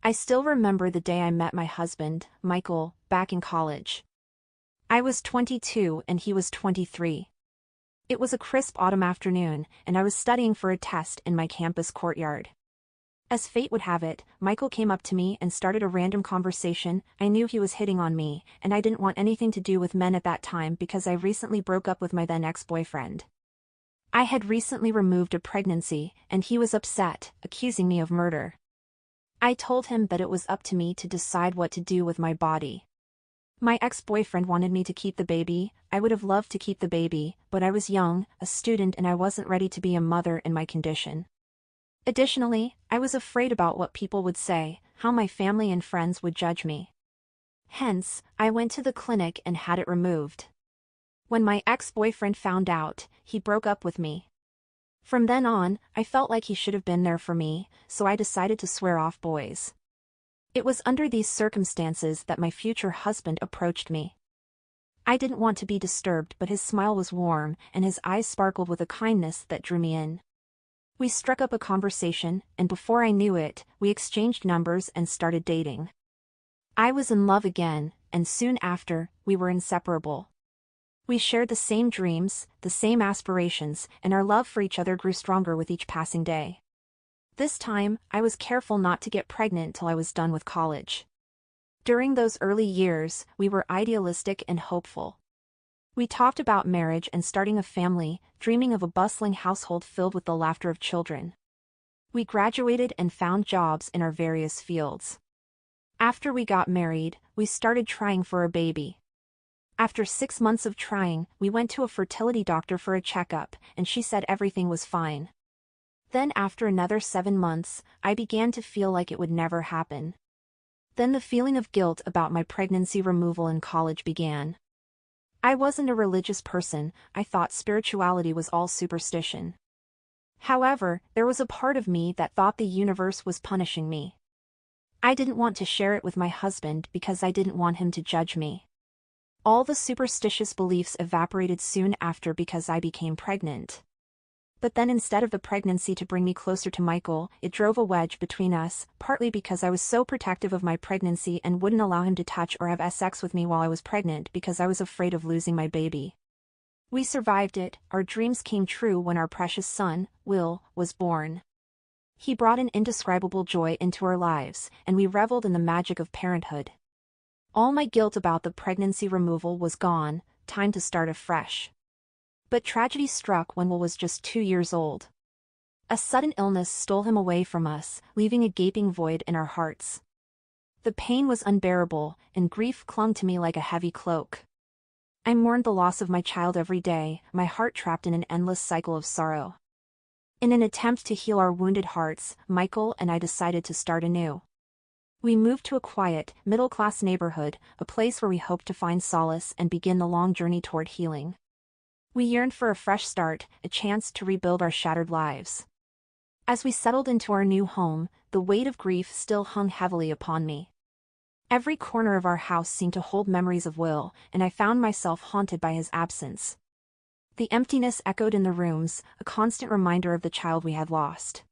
I still remember the day I met my husband, Michael, back in college. I was 22 and he was 23. It was a crisp autumn afternoon, and I was studying for a test in my campus courtyard. As fate would have it, Michael came up to me and started a random conversation. I knew he was hitting on me, and I didn't want anything to do with men at that time because I recently broke up with my then ex-boyfriend. I had recently removed a pregnancy, and he was upset, accusing me of murder. I told him that it was up to me to decide what to do with my body. My ex-boyfriend wanted me to keep the baby. I would have loved to keep the baby, but I was young, a student, and I wasn't ready to be a mother in my condition. Additionally, I was afraid about what people would say, how my family and friends would judge me. Hence, I went to the clinic and had it removed. When my ex-boyfriend found out, he broke up with me. From then on, I felt like he should have been there for me, so I decided to swear off boys. It was under these circumstances that my future husband approached me. I didn't want to be disturbed, but his smile was warm, and his eyes sparkled with a kindness that drew me in. We struck up a conversation, and before I knew it, we exchanged numbers and started dating. I was in love again, and soon after, we were inseparable. We shared the same dreams, the same aspirations, and our love for each other grew stronger with each passing day. This time, I was careful not to get pregnant till I was done with college. During those early years, we were idealistic and hopeful. We talked about marriage and starting a family, dreaming of a bustling household filled with the laughter of children. We graduated and found jobs in our various fields. After we got married, we started trying for a baby. After 6 months of trying, we went to a fertility doctor for a checkup, and she said everything was fine. Then after another 7 months, I began to feel like it would never happen. Then the feeling of guilt about my pregnancy removal in college began. I wasn't a religious person. I thought spirituality was all superstition. However, there was a part of me that thought the universe was punishing me. I didn't want to share it with my husband because I didn't want him to judge me. All the superstitious beliefs evaporated soon after because I became pregnant. But then instead of the pregnancy to bring me closer to Michael, it drove a wedge between us, partly because I was so protective of my pregnancy and wouldn't allow him to touch or have sex with me while I was pregnant because I was afraid of losing my baby. We survived it. Our dreams came true when our precious son, Will, was born. He brought an indescribable joy into our lives, and we reveled in the magic of parenthood. All my guilt about the pregnancy removal was gone, time to start afresh. But tragedy struck when Will was just 2 years old. A sudden illness stole him away from us, leaving a gaping void in our hearts. The pain was unbearable, and grief clung to me like a heavy cloak. I mourned the loss of my child every day, my heart trapped in an endless cycle of sorrow. In an attempt to heal our wounded hearts, Michael and I decided to start anew. We moved to a quiet, middle-class neighborhood, a place where we hoped to find solace and begin the long journey toward healing. We yearned for a fresh start, a chance to rebuild our shattered lives. As we settled into our new home, the weight of grief still hung heavily upon me. Every corner of our house seemed to hold memories of Will, and I found myself haunted by his absence. The emptiness echoed in the rooms, a constant reminder of the child we had lost.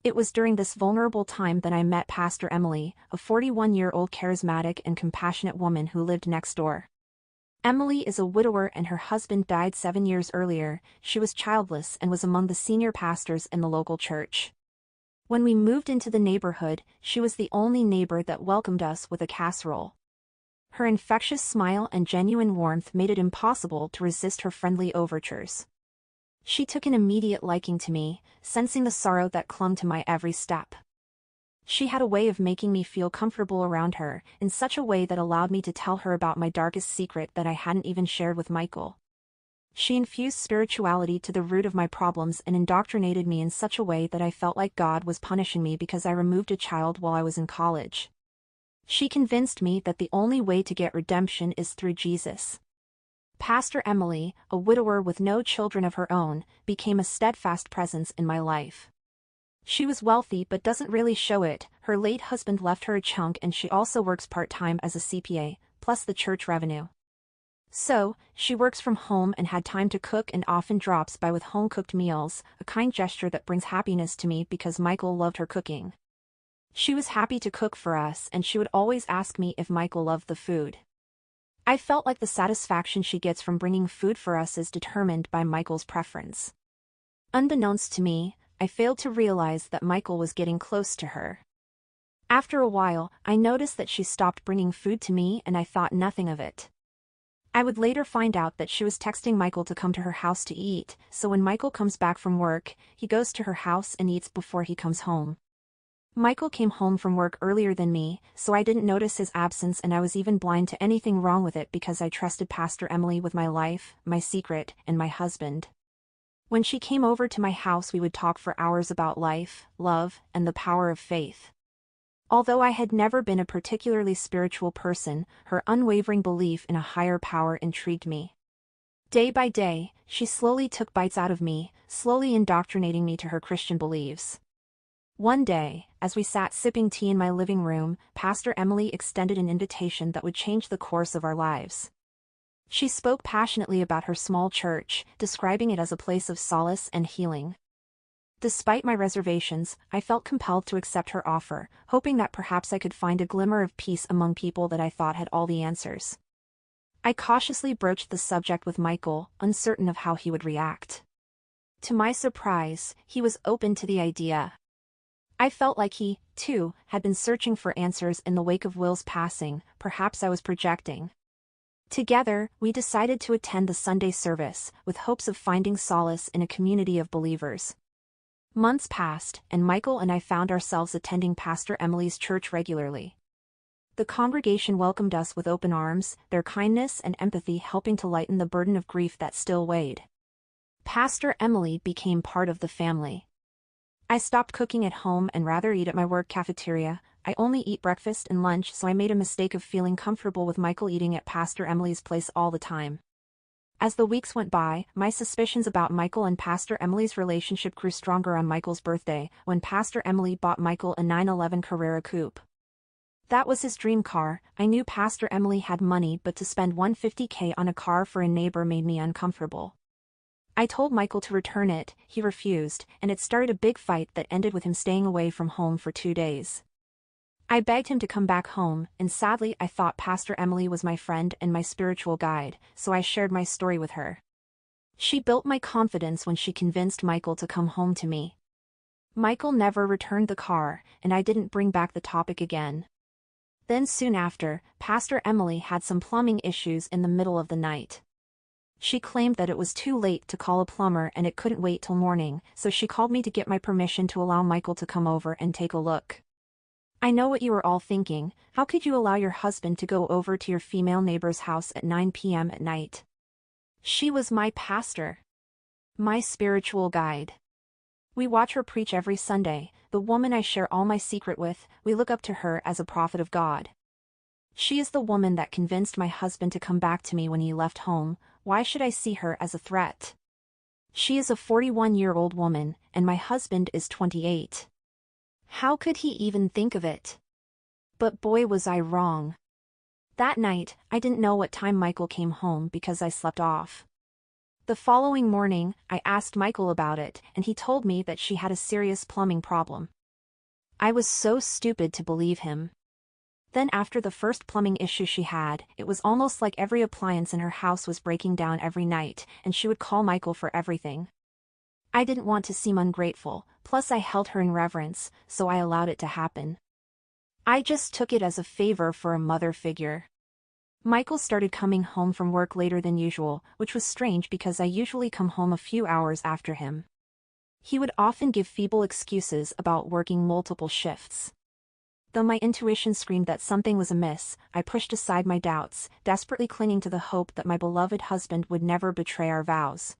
It was during this vulnerable time that I met Pastor Emily, a 41-year-old charismatic and compassionate woman who lived next door. Emily is a widower and her husband died 7 years earlier. She was childless and was among the senior pastors in the local church. When we moved into the neighborhood, she was the only neighbor that welcomed us with a casserole. Her infectious smile and genuine warmth made it impossible to resist her friendly overtures. She took an immediate liking to me, sensing the sorrow that clung to my every step. She had a way of making me feel comfortable around her, in such a way that allowed me to tell her about my darkest secret that I hadn't even shared with Michael. She infused spirituality to the root of my problems and indoctrinated me in such a way that I felt like God was punishing me because I removed a child while I was in college. She convinced me that the only way to get redemption is through Jesus. Pastor Emily, a widower with no children of her own, became a steadfast presence in my life. She was wealthy but doesn't really show it. Her late husband left her a chunk and she also works part-time as a CPA, plus the church revenue. So, she works from home and had time to cook and often drops by with home-cooked meals, a kind gesture that brings happiness to me because Michael loved her cooking. She was happy to cook for us and she would always ask me if Michael loved the food. I felt like the satisfaction she gets from bringing food for us is determined by Michael's preference. Unbeknownst to me, I failed to realize that Michael was getting close to her. After a while, I noticed that she stopped bringing food to me and I thought nothing of it. I would later find out that she was texting Michael to come to her house to eat, so when Michael comes back from work, he goes to her house and eats before he comes home. Michael came home from work earlier than me, so I didn't notice his absence and I was even blind to anything wrong with it because I trusted Pastor Emily with my life, my secret, and my husband. When she came over to my house we would talk for hours about life, love, and the power of faith. Although I had never been a particularly spiritual person, her unwavering belief in a higher power intrigued me. Day by day, she slowly took bites out of me, slowly indoctrinating me to her Christian beliefs. One day, as we sat sipping tea in my living room, Pastor Emily extended an invitation that would change the course of our lives. She spoke passionately about her small church, describing it as a place of solace and healing. Despite my reservations, I felt compelled to accept her offer, hoping that perhaps I could find a glimmer of peace among people that I thought had all the answers. I cautiously broached the subject with Michael, uncertain of how he would react. To my surprise, he was open to the idea. I felt like he, too, had been searching for answers in the wake of Will's passing. Perhaps I was projecting. Together, we decided to attend the Sunday service, with hopes of finding solace in a community of believers. Months passed, and Michael and I found ourselves attending Pastor Emily's church regularly. The congregation welcomed us with open arms, their kindness and empathy helping to lighten the burden of grief that still weighed. Pastor Emily became part of the family. I stopped cooking at home and rather eat at my work cafeteria. I only eat breakfast and lunch, so I made a mistake of feeling comfortable with Michael eating at Pastor Emily's place all the time. As the weeks went by, my suspicions about Michael and Pastor Emily's relationship grew stronger on Michael's birthday, when Pastor Emily bought Michael a 911 Carrera Coupe. That was his dream car. I knew Pastor Emily had money, but to spend $150K on a car for a neighbor made me uncomfortable. I told Michael to return it, he refused, and it started a big fight that ended with him staying away from home for 2 days. I begged him to come back home, and sadly I thought Pastor Emily was my friend and my spiritual guide, so I shared my story with her. She built my confidence when she convinced Michael to come home to me. Michael never returned the car, and I didn't bring back the topic again. Then soon after, Pastor Emily had some plumbing issues in the middle of the night. She claimed that it was too late to call a plumber and it couldn't wait till morning, so she called me to get my permission to allow Michael to come over and take a look. I know what you were all thinking. How could you allow your husband to go over to your female neighbor's house at 9 p.m. at night? She was my pastor. My spiritual guide. We watch her preach every Sunday, the woman I share all my secret with. We look up to her as a prophet of God. She is the woman that convinced my husband to come back to me when he left home. Why should I see her as a threat? She is a 41-year-old woman, and my husband is 28. How could he even think of it? But boy was I wrong. That night, I didn't know what time Michael came home because I slept off. The following morning, I asked Michael about it, and he told me that she had a serious plumbing problem. I was so stupid to believe him. Then after the first plumbing issue she had, it was almost like every appliance in her house was breaking down every night, and she would call Michael for everything. I didn't want to seem ungrateful, plus I held her in reverence, so I allowed it to happen. I just took it as a favor for a mother figure. Michael started coming home from work later than usual, which was strange because I usually come home a few hours after him. He would often give feeble excuses about working multiple shifts. Though my intuition screamed that something was amiss, I pushed aside my doubts, desperately clinging to the hope that my beloved husband would never betray our vows.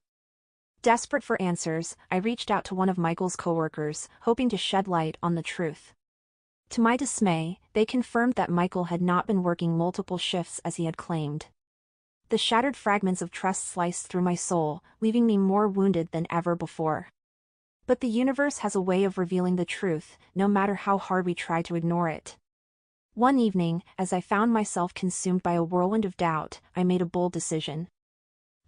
Desperate for answers, I reached out to one of Michael's coworkers, hoping to shed light on the truth. To my dismay, they confirmed that Michael had not been working multiple shifts as he had claimed. The shattered fragments of trust sliced through my soul, leaving me more wounded than ever before. But the universe has a way of revealing the truth, no matter how hard we try to ignore it. One evening, as I found myself consumed by a whirlwind of doubt, I made a bold decision.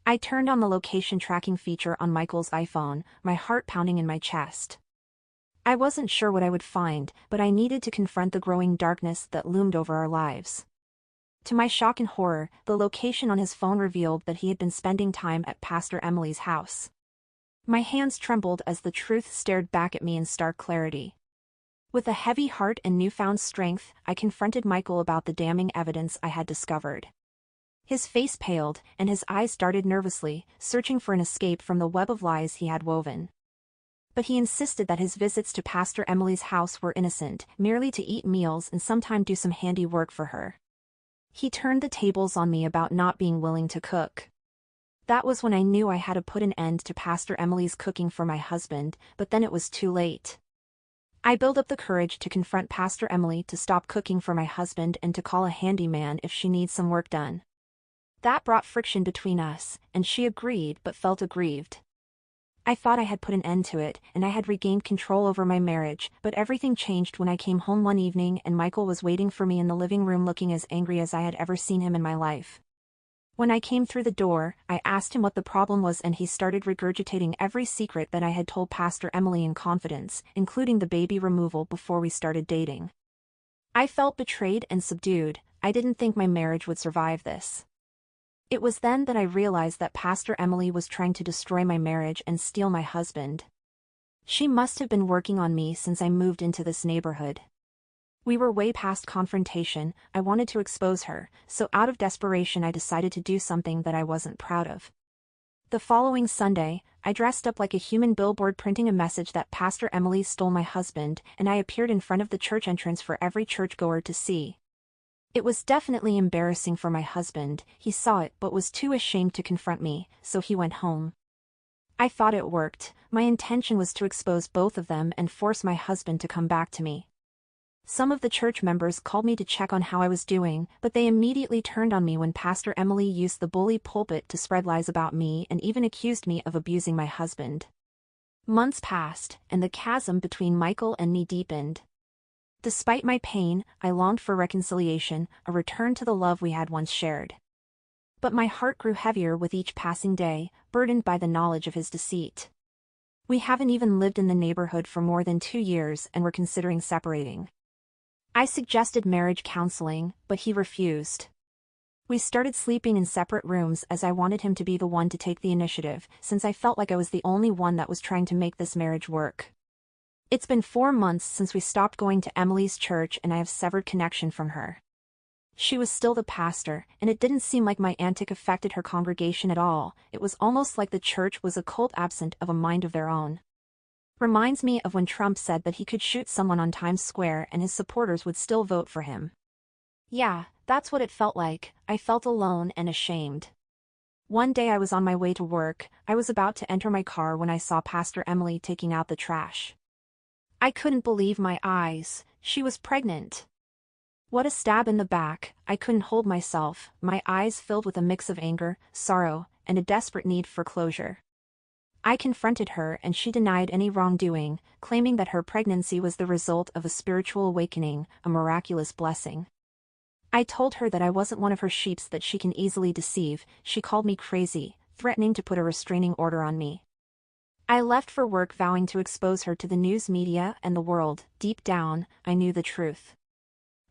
I turned on the location tracking feature on Michael's iPhone, my heart pounding in my chest. I wasn't sure what I would find, but I needed to confront the growing darkness that loomed over our lives. To my shock and horror, the location on his phone revealed that he had been spending time at Pastor Emily's house. My hands trembled as the truth stared back at me in stark clarity. With a heavy heart and newfound strength, I confronted Michael about the damning evidence I had discovered. His face paled, and his eyes darted nervously, searching for an escape from the web of lies he had woven. But he insisted that his visits to Pastor Emily's house were innocent, merely to eat meals and sometime do some handy work for her. He turned the tables on me about not being willing to cook. That was when I knew I had to put an end to Pastor Emily's cooking for my husband, but then it was too late. I built up the courage to confront Pastor Emily to stop cooking for my husband and to call a handyman if she needs some work done. That brought friction between us, and she agreed but felt aggrieved. I thought I had put an end to it, and I had regained control over my marriage, but everything changed when I came home one evening and Michael was waiting for me in the living room looking as angry as I had ever seen him in my life. When I came through the door, I asked him what the problem was and he started regurgitating every secret that I had told Pastor Emily in confidence, including the baby removal before we started dating. I felt betrayed and subdued. I didn't think my marriage would survive this. It was then that I realized that Pastor Emily was trying to destroy my marriage and steal my husband. She must have been working on me since I moved into this neighborhood. We were way past confrontation. I wanted to expose her, so out of desperation I decided to do something that I wasn't proud of. The following Sunday, I dressed up like a human billboard printing a message that Pastor Emily stole my husband, and I appeared in front of the church entrance for every churchgoer to see. It was definitely embarrassing for my husband. He saw it but was too ashamed to confront me, so he went home. I thought it worked. My intention was to expose both of them and force my husband to come back to me. Some of the church members called me to check on how I was doing, but they immediately turned on me when Pastor Emily used the bully pulpit to spread lies about me and even accused me of abusing my husband. Months passed, and the chasm between Michael and me deepened. Despite my pain, I longed for reconciliation, a return to the love we had once shared. But my heart grew heavier with each passing day, burdened by the knowledge of his deceit. We haven't even lived in the neighborhood for more than 2 years and were considering separating. I suggested marriage counseling, but he refused. We started sleeping in separate rooms as I wanted him to be the one to take the initiative, since I felt like I was the only one that was trying to make this marriage work. It's been 4 months since we stopped going to Emily's church and I have severed connection from her. She was still the pastor, and it didn't seem like my antic affected her congregation at all. It was almost like the church was a cult absent of a mind of their own. Reminds me of when Trump said that he could shoot someone on Times Square and his supporters would still vote for him. Yeah, that's what it felt like. I felt alone and ashamed. One day I was on my way to work. I was about to enter my car when I saw Pastor Emily taking out the trash. I couldn't believe my eyes. She was pregnant. What a stab in the back. I couldn't hold myself, my eyes filled with a mix of anger, sorrow, and a desperate need for closure. I confronted her and she denied any wrongdoing, claiming that her pregnancy was the result of a spiritual awakening, a miraculous blessing. I told her that I wasn't one of her sheeps that she can easily deceive. She called me crazy, threatening to put a restraining order on me. I left for work vowing to expose her to the news media and the world. Deep down, I knew the truth.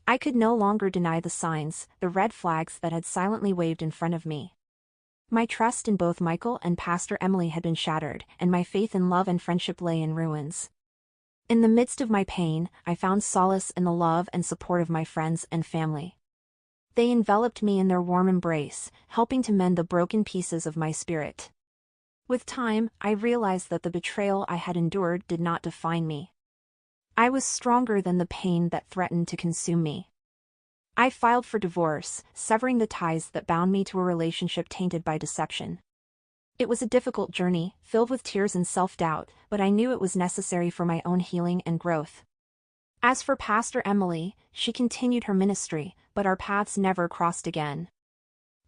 I could no longer deny the signs, the red flags that had silently waved in front of me. My trust in both Michael and Pastor Emily had been shattered, and my faith in love and friendship lay in ruins. In the midst of my pain, I found solace in the love and support of my friends and family. They enveloped me in their warm embrace, helping to mend the broken pieces of my spirit. With time, I realized that the betrayal I had endured did not define me. I was stronger than the pain that threatened to consume me. I filed for divorce, severing the ties that bound me to a relationship tainted by deception. It was a difficult journey, filled with tears and self-doubt, but I knew it was necessary for my own healing and growth. As for Pastor Emily, she continued her ministry, but our paths never crossed again.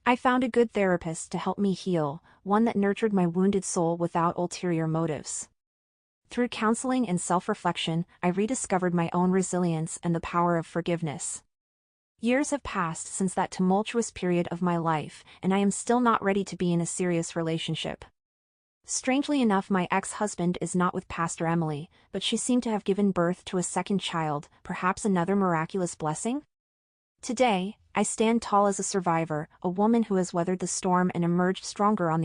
I found a good therapist to help me heal, one that nurtured my wounded soul without ulterior motives. Through counseling and self-reflection, I rediscovered my own resilience and the power of forgiveness. Years have passed since that tumultuous period of my life, and I am still not ready to be in a serious relationship. Strangely enough, my ex-husband is not with Pastor Emily, but she seemed to have given birth to a second child, perhaps another miraculous blessing? Today, I stand tall as a survivor, a woman who has weathered the storm and emerged stronger on the